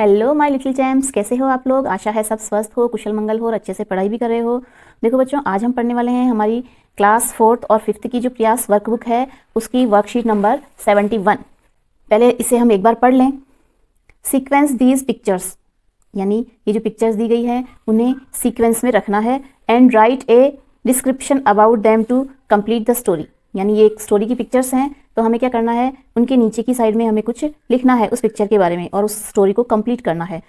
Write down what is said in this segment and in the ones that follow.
Hello my little champs, कैसे हो आप लोग। आशा है सब स्वस्थ हो, कुशल मंगल हो और अच्छे से पढ़ाई भी कर रहे हो। देखो बच्चों, आज हम पढ़ने वाले हैं हमारी क्लास 4th और 5th की जो प्रयास वर्कबुक है उसकी वर्कशीट नंबर 71। पहले इसे हम एक बार पढ़ लें। सीक्वेंस दीज पिक्चर्स, यानी ये जो पिक्चर्स दी गई है उन्हें सीक्वेंस में रखना है। And write a description about them to complete the story, यानी ये एक स्टोरी की पिक्चर्स हैं तो हमें क्या करना है, उनके नीचे की साइड में हमें कुछ लिखना है उस पिक्चर के बारे में और उस स्टोरी को कंप्लीट करना है।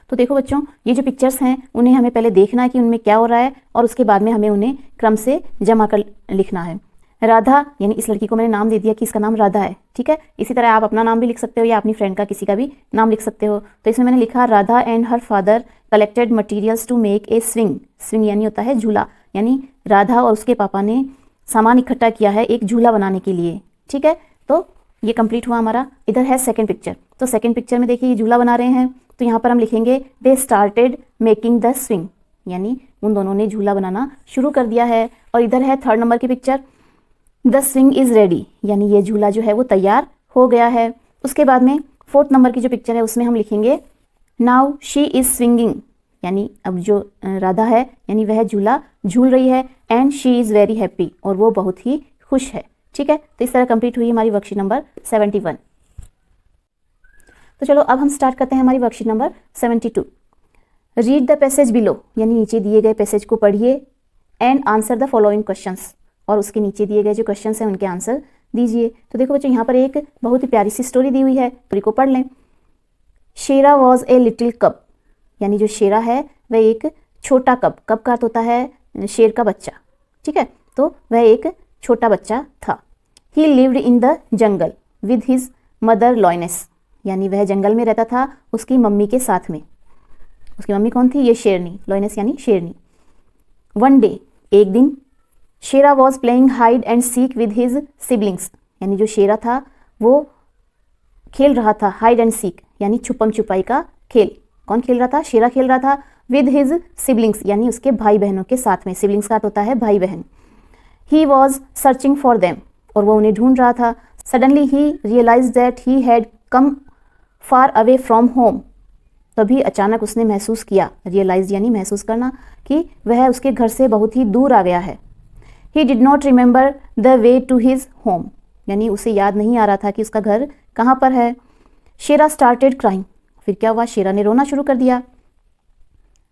तो देखो बच्चों, ये जो पिक्चर्स हैं उन्हें हमें पहले देखना है कि उनमें क्या हो रहा है और उसके बाद में हमें उन्हें क्रम से जमा कर लिखना है। राधा, यानी इस लड़की को मैंने नाम दे दिया कि इसका नाम राधा है, ठीक है। इसी तरह आप अपना नाम भी लिख सकते हो या अपनी फ्रेंड का किसी का भी नाम लिख सकते हो। तो इसमें मैंने लिखा Radha and her father collected materials to make a swing. Swing यानी होता है झूला, यानी राधा और उसके पापा ने सामान इकट्ठा किया है एक झूला बनाने के लिए, ठीक है। तो ये कंप्लीट हुआ हमारा। इधर है सेकंड पिक्चर। तो सेकंड पिक्चर में देखिए ये झूला बना रहे हैं, तो यहाँ पर हम लिखेंगे they started making the swing, यानी उन दोनों ने झूला बनाना शुरू कर दिया है। और इधर है थर्ड नंबर की picture, the swing is ready, यानी ये झूला जो है वो तैयार हो गया है। उसके बाद में फोर्थ नंबर की जो पिक्चर है उसमें हम लिखेंगे नाउ शी इज स्विंगिंग, यानी अब जो राधा है यानी वह झूला झूल रही है। And she is very happy, और वो बहुत ही खुश है, ठीक है। तो इस तरह कंप्लीट हुई हमारी वर्कशीट नंबर 71। तो चलो अब हम स्टार्ट करते हैं हमारी worksheet number 72। Read the passage below, यानी नीचे दिए गए पैसेज को पढ़िए। And answer the following questions, और उसके नीचे दिए गए जो क्वेश्चंस हैं उनके आंसर दीजिए। तो देखो बच्चों, यहाँ पर एक बहुत ही प्यारी सी स्टोरी दी हुई है, स्टोरी को पढ़ लें। शेरा वॉज ए लिटिल कब, यानी जो शेरा है वह एक छोटा कब, कब का अर्थ होता है शेर का बच्चा, ठीक है। तो वह एक छोटा बच्चा था। ही lived in the jungle with his mother lioness, यानी वह जंगल में रहता था उसकी मम्मी के साथ में। उसकी मम्मी कौन थी? ये शेरनी, लॉयनेस यानी शेरनी। वन डे, एक दिन, Shera was playing hide and seek with his siblings, यानी जो शेरा था वो खेल रहा था हाइड एंड सीक, यानी छुपम छुपाई का खेल। कौन खेल रहा था? शेरा खेल रहा था विद हिज सिबलिंग्स, यानी उसके भाई बहनों के साथ में। सिबलिंग्स का अर्थ होता है भाई बहन। He was searching for them, और वो उन्हें ढूंढ रहा था। Suddenly he realised that he had come far away from home, तभी अचानक उसने महसूस किया, रियलाइज यानी महसूस करना, कि वह उसके घर से बहुत ही दूर आ गया है। He did not remember the way to his home, यानी उसे याद नहीं आ रहा था कि उसका घर कहाँ पर है। शेरा स्टार्टेड क्राइंग, फिर क्या हुआ? शेरा ने रोना शुरू कर दिया।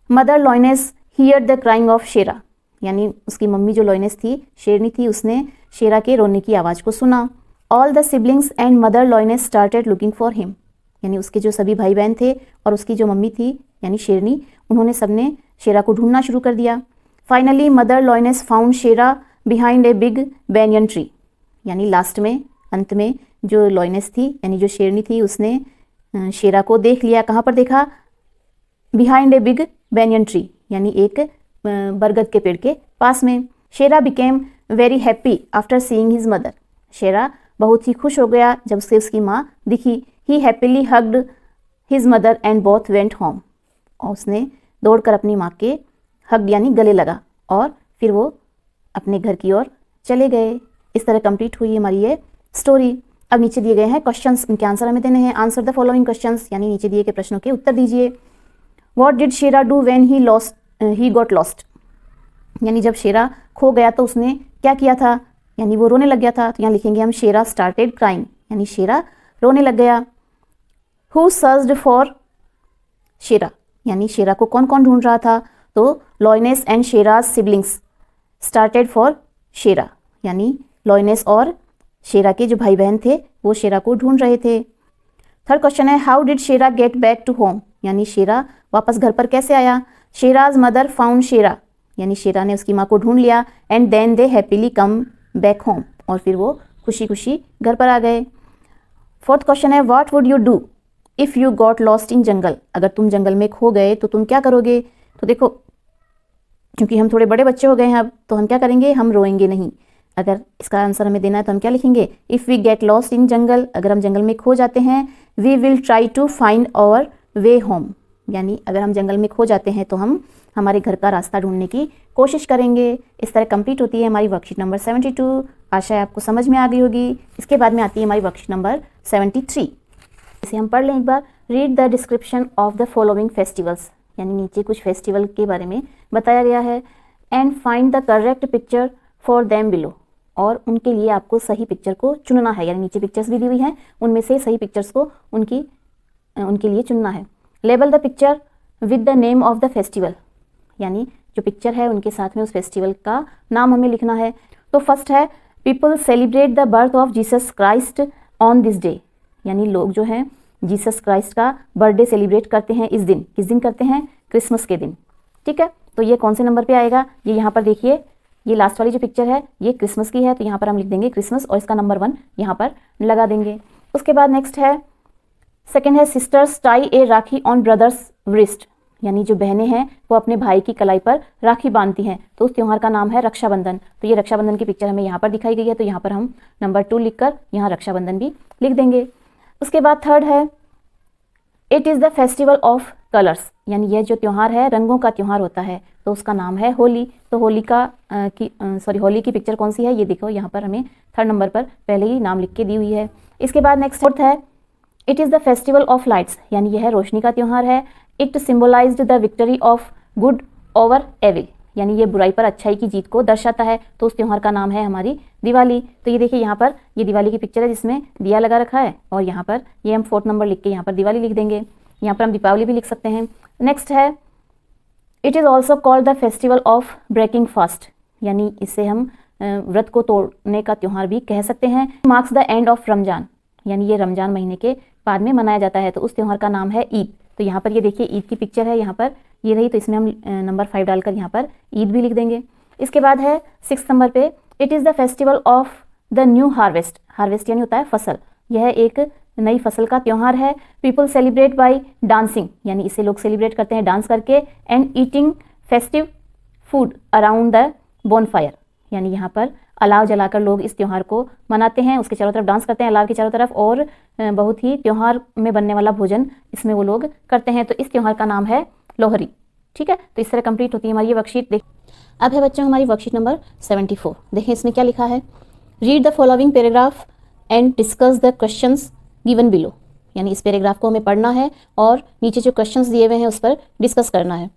Mother lioness hear the crying of Shera, यानी उसकी मम्मी जो लॉयनेस थी, शेरनी थी, उसने शेरा के रोने की आवाज़ को सुना। All the siblings and mother lioness started looking for him, यानी उसके जो सभी भाई बहन थे और उसकी जो मम्मी थी यानी शेरनी, उन्होंने सबने शेरा को ढूंढना शुरू कर दिया। Finally mother lioness found Shera behind a big banyan tree, यानी लास्ट में, अंत में जो लॉयनेस थी यानी जो शेरनी थी उसने शेरा को देख लिया। कहाँ पर देखा? Behind a big banyan tree, यानी एक बरगद के पेड़ के पास में। Shera became very happy after seeing his mother, Shera बहुत ही खुश हो गया जब उसे उसकी माँ दिखी। He happily hugged his mother and both went home, और उसने दौड़कर अपनी माँ के हग यानी गले लगा और फिर वो अपने घर की ओर चले गए। इस तरह कंप्लीट हुई हमारी ये स्टोरी। अब नीचे दिए गए हैं क्वेश्चंस, इनके आंसर हमें देने हैं। आंसर द फॉलोइंग क्वेश्चंस, यानी नीचे दिए गए प्रश्नों के उत्तर दीजिए। What did Shera do when he got lost, यानी जब शेरा खो गया तो उसने क्या किया था, यानी वो रोने लग गया था। तो यहाँ लिखेंगे हम शेरा स्टार्टेड क्राइंग, यानी शेरा रोने लग गया। हु सर्च्ड फॉर शेरा, यानी शेरा को कौन कौन ढूंढ रहा था? तो lioness and Shera's siblings started for Shera, यानी लॉयनेस और शेरा के जो भाई बहन थे वो शेरा को ढूंढ रहे थे। Third question is how did Shera get back to home, यानी शेरा वापस घर पर कैसे आया? शेराज मदर फाउंड शेरा, यानी शेरा ने उसकी माँ को ढूंढ लिया। And then they happily come back home, और फिर वो खुशी खुशी घर पर आ गए। फोर्थ क्वेश्चन है what would you do if you got lost in jungle, अगर तुम जंगल में खो गए तो तुम क्या करोगे? तो देखो, क्योंकि हम थोड़े बड़े बच्चे हो गए हैं अब, तो हम क्या करेंगे? हम रोएंगे नहीं। अगर इसका आंसर हमें देना है तो हम क्या लिखेंगे? If we get lost in jungle, अगर हम जंगल में खो जाते हैं, we will try to find our way home, यानी अगर हम जंगल में खो जाते हैं तो हम हमारे घर का रास्ता ढूंढने की कोशिश करेंगे। इस तरह कंप्लीट होती है हमारी वर्कशीट नंबर 72। आशा है आपको समझ में आ गई होगी। इसके बाद में आती है हमारी वर्कशीट नंबर 73। इसे हम पढ़ लें एक बार। Read the description of the following festivals, यानी नीचे कुछ फेस्टिवल के बारे में बताया गया है। And find the correct picture for them below, और उनके लिए आपको सही पिक्चर को चुनना है, यानी नीचे पिक्चर्स भी दी हुई हैं, उनमें से सही पिक्चर्स को उनके लिए चुनना है। Label the picture with the name of the festival, यानी जो पिक्चर है उनके साथ में उस फेस्टिवल का नाम हमें लिखना है। तो फर्स्ट है people celebrate the birth of Jesus Christ on this day, यानी लोग जो हैं जीसस क्राइस्ट का बर्थडे सेलिब्रेट करते हैं इस दिन। किस दिन करते हैं? क्रिसमस के दिन। ठीक है, तो ये कौन से नंबर पे आएगा? ये यहाँ पर देखिए, ये लास्ट वाली जो पिक्चर है ये क्रिसमस की है, तो यहाँ पर हम लिख देंगे क्रिसमस और इसका नंबर 1 यहाँ पर लगा देंगे। उसके बाद नेक्स्ट है, सेकेंड है sisters tie A rakhi on brothers wrist, यानी जो बहनें हैं वो अपने भाई की कलाई पर राखी बांधती हैं, तो उस त्यौहार का नाम है रक्षाबंधन। तो ये रक्षाबंधन की पिक्चर हमें यहाँ पर दिखाई गई है, तो यहाँ पर हम नंबर 2 लिखकर यहाँ रक्षाबंधन भी लिख देंगे। उसके बाद थर्ड है it is the festival of colours, यानी यह जो त्यौहार है रंगों का त्यौहार होता है, तो उसका नाम है होली। तो होली की पिक्चर कौन सी है? ये देखो यहाँ पर हमें थर्ड नंबर पर पहले ही नाम लिख के दी हुई है। इसके बाद नेक्स्ट फोर्थ है it is the festival of lights, यानी यह रोशनी का त्यौहार है। It symbolized the victory of good over evil, यानी ये बुराई पर अच्छाई की जीत को दर्शाता है, तो उस त्यौहार का नाम है हमारी दिवाली। तो ये देखिए यहाँ पर ये दिवाली की पिक्चर है जिसमें दिया लगा रखा है, और यहाँ पर ये हम 4th नंबर लिख के यहाँ पर दिवाली लिख देंगे। यहाँ पर हम दीपावली भी लिख सकते हैं। नेक्स्ट है it is also called the festival of breaking fast, यानी इसे हम व्रत को तोड़ने का त्यौहार भी कह सकते हैं। Marks the end of Ramzan, यानी ये रमजान महीने के बाद में मनाया जाता है, तो उस त्यौहार का नाम है ईद। तो यहाँ पर ये देखिए ईद की पिक्चर है, यहाँ पर ये रही, तो इसमें हम नंबर 5 डालकर यहाँ पर ईद भी लिख देंगे। इसके बाद है 6th नंबर पे it is the festival of the new harvest, harvest यानी होता है फसल, यह एक नई फसल का त्यौहार है। पीपल सेलिब्रेट बाय डांसिंग, यानी इसे लोग सेलिब्रेट करते हैं डांस करके। And eating festive food around the bonfire, यानी यहाँ पर अलाव जलाकर लोग इस त्यौहार को मनाते हैं, उसके चारों तरफ डांस करते हैं अलाव के चारों तरफ, और बहुत ही त्यौहार में बनने वाला भोजन इसमें वो लोग करते हैं, तो इस त्यौहार का नाम है लोहरी। ठीक है, तो इस तरह कंप्लीट होती है हमारी ये वर्कशीट। अब है बच्चों हमारी वर्कशीट नंबर 74। देखें इसमें क्या लिखा है, read the following paragraph and discuss the questions given below, यानी इस पैराग्राफ को हमें पढ़ना है और नीचे जो क्वेश्चंस दिए हुए हैं उस पर डिस्कस करना है।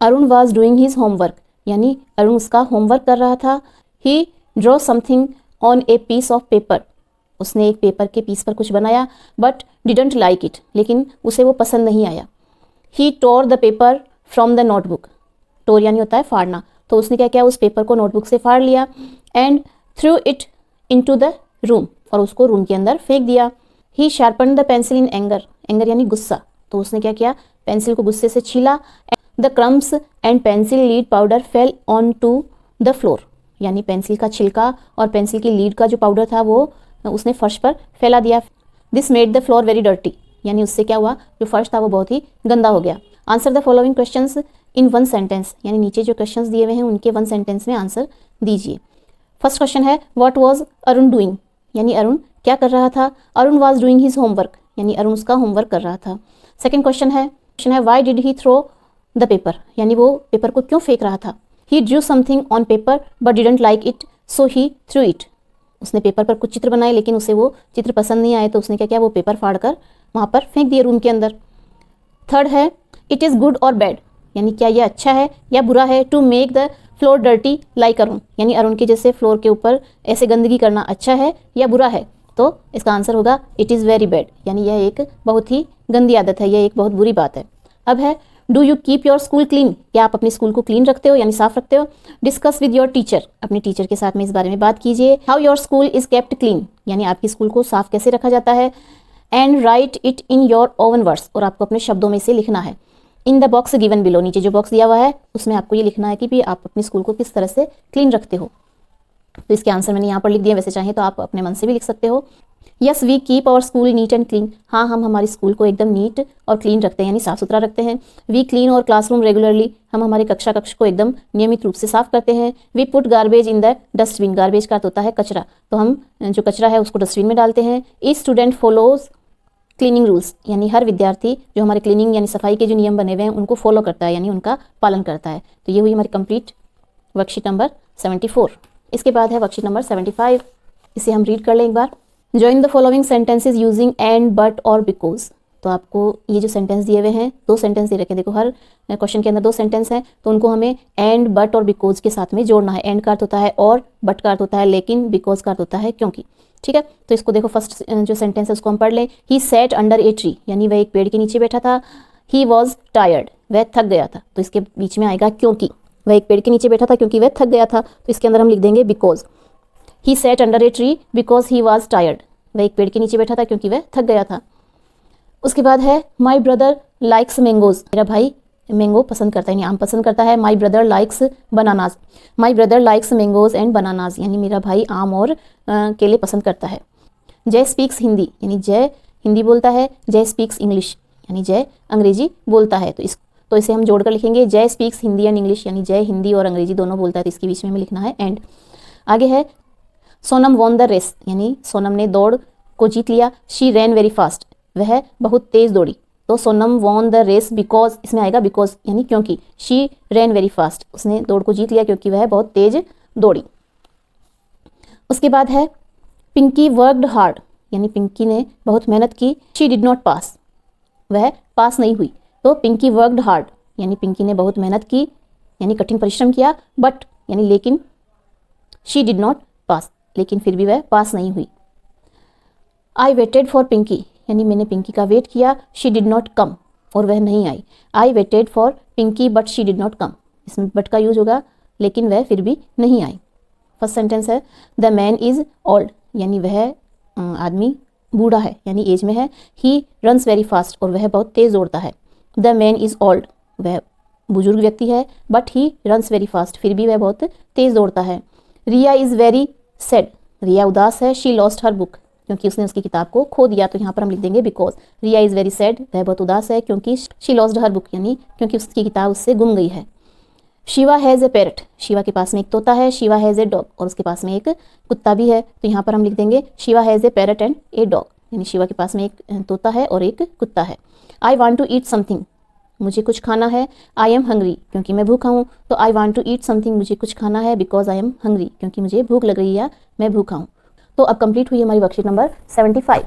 Arun was doing his homework, यानी अरुण उसका होमवर्क कर रहा था। He draw something on a piece of paper, उसने एक पेपर के पीस पर कुछ बनाया। बट डिडंट लाइक इट, लेकिन उसे वो पसंद नहीं आया। He tore the paper from the notebook, tore यानी होता है फाड़ना, तो उसने क्या किया, उस पेपर को नोटबुक से फाड़ लिया। And threw it into the room, और उसको रूम के अंदर फेंक दिया। He sharpen the pencil in anger, anger यानी गुस्सा, तो उसने क्या किया, पेंसिल को गुस्से से छीला। The crumbs and pencil lead powder fell on to the floor, यानी पेंसिल का छिलका और पेंसिल की लीड का जो पाउडर था वो उसने फर्श पर फैला दिया। This made the floor very dirty, यानी उससे क्या हुआ, जो फर्श था वो बहुत ही गंदा हो गया। Answer the following questions in 1 sentence, यानी नीचे जो क्वेश्चंस दिए हुए हैं उनके 1 सेंटेंस में आंसर दीजिए। फर्स्ट क्वेश्चन है व्हाट वाज अरुण डूइंग, यानी अरुण क्या कर रहा था। Arun was doing his homework, यानी अरुण उसका होमवर्क कर रहा था। सेकंड क्वेश्चन है why did he throw the paper, यानी वो पेपर को क्यों फेंक रहा था। He drew something on paper but didn't like it so he threw it, उसने पेपर पर कुछ चित्र बनाए लेकिन उसे वो चित्र पसंद नहीं आए, तो उसने क्या किया, वो पेपर फाड़ कर वहाँ पर फेंक दिए रूम के अंदर। थर्ड है इट इज़ गुड और बैड, यानी क्या यह अच्छा है या बुरा है। To make the floor dirty like Arun, यानी अरुण के जैसे फ्लोर के ऊपर ऐसे गंदगी करना अच्छा है या बुरा है, तो इसका आंसर होगा इट इज़ वेरी बैड, यानी यह एक बहुत ही गंदी आदत है, यह एक बहुत बुरी बात है। अब है do you keep your school clean, क्या आप अपने स्कूल को क्लीन रखते हो यानी साफ रखते हो। डिस्कस विद योर टीचर, अपने टीचर के साथ में इस बारे में बात कीजिए। How your school is kept clean, यानी आपकी स्कूल को साफ कैसे रखा जाता है। And right it in your oven words, और आपको अपने शब्दों में से लिखना है। In the box given below, नीचे जो बॉक्स दिया हुआ है उसमें आपको ये लिखना है कि भी आप अपने स्कूल को किस तरह से क्लीन रखते हो। तो इसके आंसर मैंने यहाँ पर लिख दिया, वैसे चाहें तो आप अपने मन से भी लिख सकते हो। Yes we keep our school neat and clean, हाँ हम हमारे स्कूल को एकदम नीट और क्लीन रखते हैं यानी साफ सुथरा रखते हैं। वी क्लीन और क्लासरूम रेगुलरली, हम हमारे कक्ष को एकदम नियमित रूप से साफ करते हैं। We put garbage in the dustbin, garbage का अर्थ होता है कचरा, तो हम जो कचरा है उसको डस्टबिन में डालते हैं। Each student follows cleaning rules, यानी हर विद्यार्थी जो हमारे क्लीनिंग यानी सफाई के जो नियम बने हुए हैं उनको फॉलो करता है यानी उनका पालन करता है। तो ये हुई हमारी कंप्लीट वर्कशीट नंबर 74। इसके बाद है वर्कशीट नंबर 75, इसे हम रीड कर लें एक बार। Join the following sentences using and, but और बिकॉज, तो आपको ये जो सेंटेंस दिए हुए हैं, 2 सेंटेंस दे रखे हैं, देखो हर क्वेश्चन के अंदर 2 सेंटेंस हैं, तो उनको हमें एंड, बट और बिकॉज के साथ में जोड़ना है। एंड का अर्थ होता है और, बट का अर्थ होता है लेकिन, बिकॉज का अर्थ होता है क्योंकि। ठीक है, तो इसको देखो, फर्स्ट जो सेंटेंस है उसको हम पढ़ लें। He sat under a tree, यानी वह एक पेड़ के नीचे बैठा था। ही वॉज टायर्ड, वह थक गया था, तो इसके बीच में आएगा क्योंकि। वह एक पेड़ के नीचे बैठा था क्योंकि वह थक गया था, तो इसके अंदर हम लिख देंगे because. He sat under a tree because he was tired, वह एक पेड़ के नीचे बैठा था क्योंकि वह थक गया था। उसके बाद है माई ब्रदर लाइक्स मैंगोज, मेरा भाई मैंगो पसंद करता है, यानी आम पसंद करता है। My brother likes bananas, my brother likes mangoes and bananas, यानी मेरा भाई आम और केले पसंद करता है। जय स्पीक्स हिंदी, यानी जय हिंदी बोलता है। जय स्पीक्स इंग्लिश, यानी जय अंग्रेजी बोलता है। तो इसे हम जोड़कर लिखेंगे, जय स्पीक्स हिंदी एंड इंग्लिश, यानी जय हिंदी और अंग्रेजी दोनों बोलता है, तो इसके बीच में हमें लिखना है एंड। आगे है सोनम वॉन द रेस, यानी सोनम ने दौड़ को जीत लिया। शी रैन वेरी फास्ट, वह बहुत तेज दौड़ी। तो Sonam won the race because, इसमें आएगा बिकॉज यानी क्योंकि। शी रैन वेरी फास्ट, उसने दौड़ को जीत लिया क्योंकि वह बहुत तेज दौड़ी। उसके बाद है पिंकी वर्कड हार्ड, यानी पिंकी ने बहुत मेहनत की। शी डिड नॉट पास, वह पास नहीं हुई। तो पिंकी वर्कड हार्ड, यानी पिंकी ने बहुत मेहनत की, यानी कठिन परिश्रम किया। बट यानी लेकिन, शी डिड नॉट पास, लेकिन फिर भी वह पास नहीं हुई। आई वेटेड फॉर पिंकी, यानी मैंने पिंकी का वेट किया। शी डिड नॉट कम, और वह नहीं आई। I waited for Pinky but she did not come, इसमें बट का यूज होगा, लेकिन वह फिर भी नहीं आई। फर्स्ट सेंटेंस है द मैन इज ओल्ड, यानी वह आदमी बूढ़ा है, यानी एज में है। ही रन्स वेरी फास्ट, और वह बहुत तेज दौड़ता है। द मैन इज ओल्ड, वह बुजुर्ग व्यक्ति है। But he runs very fast, फिर भी वह बहुत तेज दौड़ता है। रिया इज वेरी सैड, रिया उदास है। शी लॉस्ट हर बुक, क्योंकि उसने उसकी किताब को खो दिया, तो यहाँ पर हम लिख देंगे because. Riya is very sad, वह बहुत उदास है क्योंकि शी लॉस्ट हर बुक, यानी क्योंकि उसकी किताब उससे गुम गई है। Shiva has a parrot, Shiva के पास में एक तोता है। शिवा हैज़ ए डॉग, और उसके पास में एक कुत्ता भी है, तो यहाँ पर हम लिख देंगे Shiva has a parrot and a dog, यानी शिवा के पास में एक तोता है और एक कुत्ता है। I want to eat something, मुझे कुछ खाना है। आई एम हंग्री, क्योंकि मैं भूखा हूँ। तो I want to eat something, मुझे कुछ खाना है, बिकॉज आई एम हंग्री, क्योंकि मुझे भूख लग रही है, मैं भूखा हूँ। तो अब कंप्लीट हुई हमारी वर्कशीट नंबर 75।